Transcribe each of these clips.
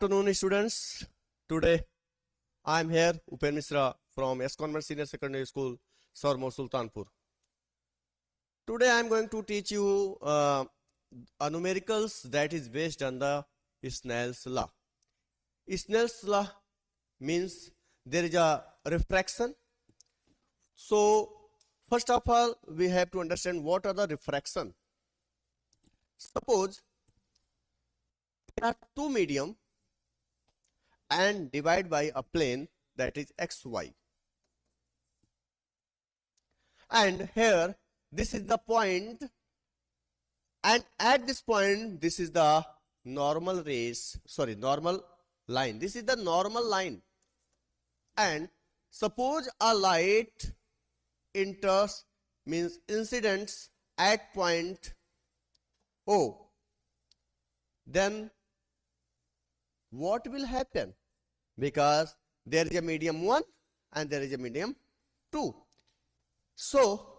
afternoon, students. Today I am here, Upendra from S. Convent Senior Secondary School, Sarmo Sultanpur. Today I am going to teach you a numericals that is based on the Snell's law. Snell's law means there is a refraction. So first of all, we have to understand what are the refraction. Suppose there are two medium and divide by a plane that is xy, and here this is the point, and at this point this is the normal line. This is the normal line, and suppose a light enters, means incidence at point O, then what will happen? Because there is a medium 1 and there is a medium 2. So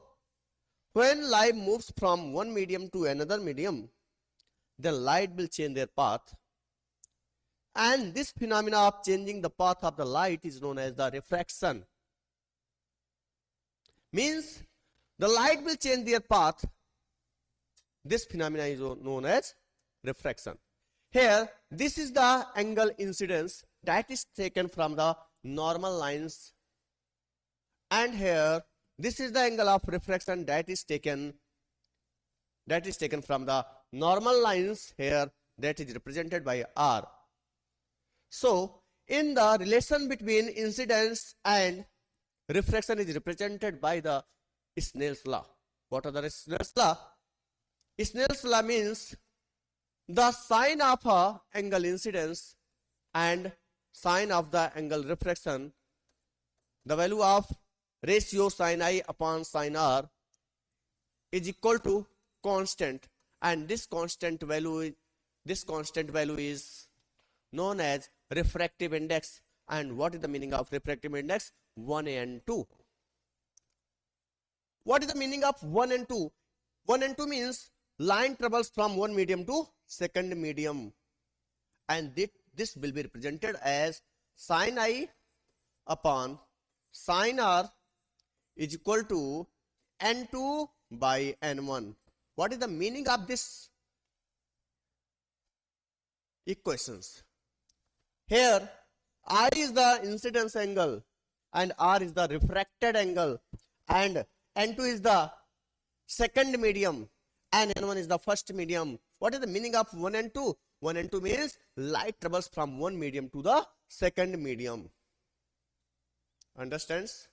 when light moves from one medium to another medium, the light will change their path, and this phenomena of changing the path of the light is known as the refraction. Means the light will change their path. This phenomena is known as refraction. Here, this is the angle incidence that is taken from the normal lines, and here this is the angle of refraction that is taken from the normal lines here, that is represented by R. So in the relation between incidence and refraction is represented by the Snell's law. What are the Snell's law? Snell's law means the sine of a angle incidence and sine of the angle refraction, the value of ratio sin I upon sin R is equal to constant, and this constant value is known as refractive index. And what is the meaning of refractive index? 1 and 2. What is the meaning of 1 and 2? 1 and 2 means line travels from one medium to second medium, and this will be represented as sin I upon sin R is equal to n2 by n1. What is the meaning of this equations? Here I is the incidence angle and R is the refracted angle, and n2 is the second medium and n1 is the first medium. What is the meaning of 1 and 2? 1 and 2 means light travels from one medium to the second medium. Understands?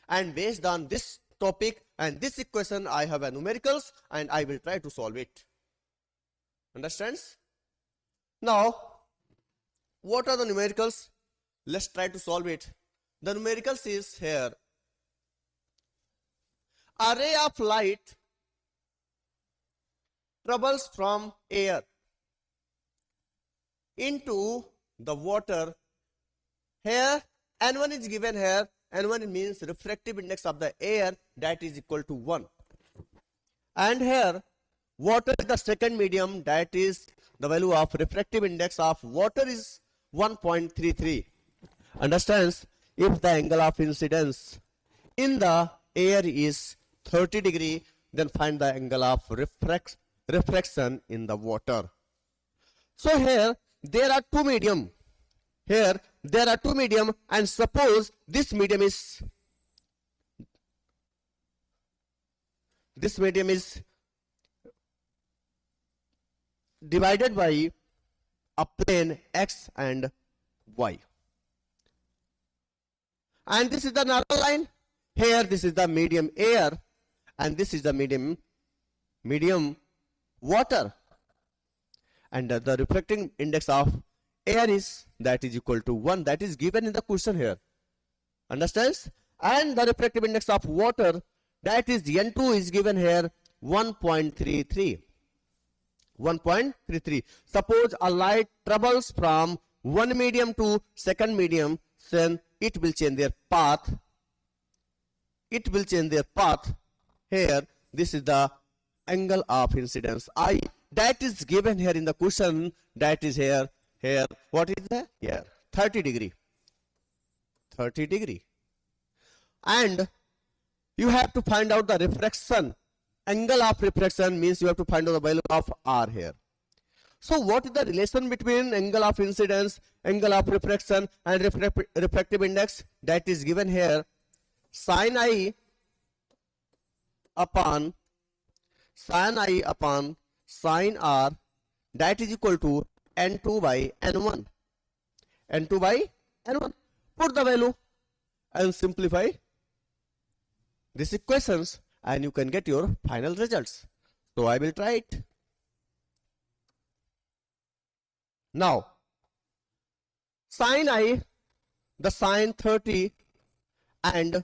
And based on this topic and this equation, I have a numericals and I will try to solve it. Understands? Now, what are the numericals? Let's try to solve it. The numericals is here. A ray of light travels from air into the water. Here n1 is given here. N1 means refractive index of the air, that is equal to 1. And here water is the second medium, that is the value of refractive index of water is 1.33. Understands? If the angle of incidence in the air is 30 degree, then find the angle of refraction in the water. So here there are two medium. Here there are two medium, and suppose this medium is divided by a plane x and y, and this is the normal line. Here this is the medium air and this is the medium water, and the refracting index of air is that is equal to 1, that is given in the question here. Understands? And the refractive index of water, that is n2, is given here 1.33. 1.33. Suppose a light travels from one medium to second medium, then it will change their path. Here this is the angle of incidence I, that is given here in the question, that is here Here, what is there? Here, 30 degree. 30 degree. And you have to find out the refraction. Angle of refraction means you have to find out the value of R here. So what is the relation between angle of incidence, angle of refraction and refractive index? That is given here. Sin I upon sin R, that is equal to N2 by N1. N2 by N1. Put the value and simplify these equations and you can get your final results. So I will try it. Now, sin I, the sin 30 and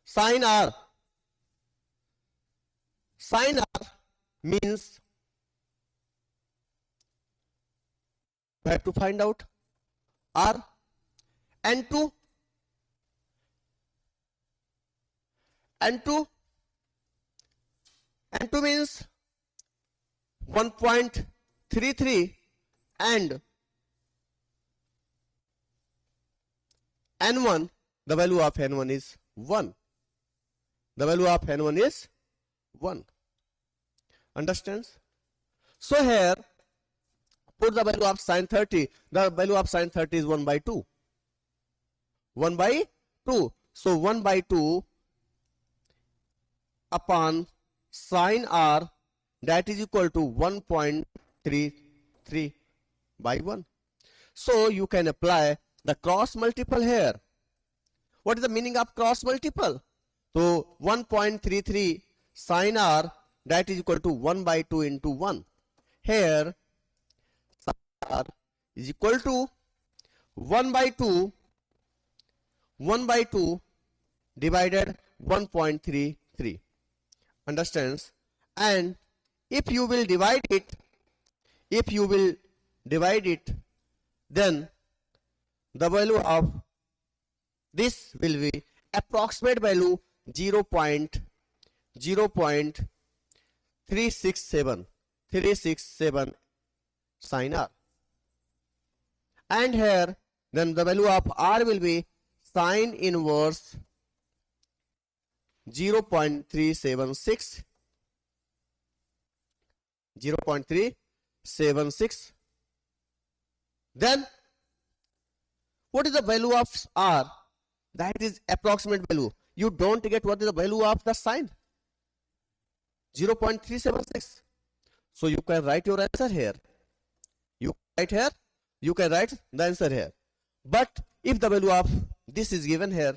sin R. Sin R means we have to find out R. N2 means 1.33 and N1, the value of N1 is 1. The value of N1 is 1. Understands? So here, put the value of sin 30. The value of sin 30 is 1 by 2. 1 by 2. So 1 by 2 upon sin R, that is equal to 1.33 by 1. So you can apply the cross multiple here. What is the meaning of cross multiple? So 1.33 sin R, that is equal to 1 by 2 into 1. Here sin R is equal to 1 by 2 divided 1.33. Understands? And if you will divide it, then the value of this will be approximate value 0.367 sin R. And here then the value of R will be sin inverse 0.376. Then what is the value of R? That is approximate value. You don't get what is the value of the sin. 0.376. So you can write your answer here. You can write the answer here. But if the value of this is given here,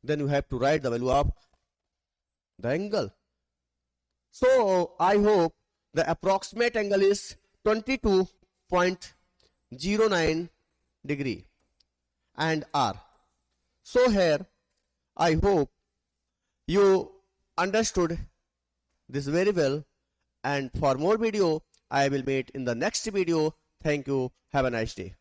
then you have to write the value of the angle. So I hope the approximate angle is 22.09 degree and R. So here I hope you understood this very well, and for more video I will meet in the next video. Thank you. Have a nice day.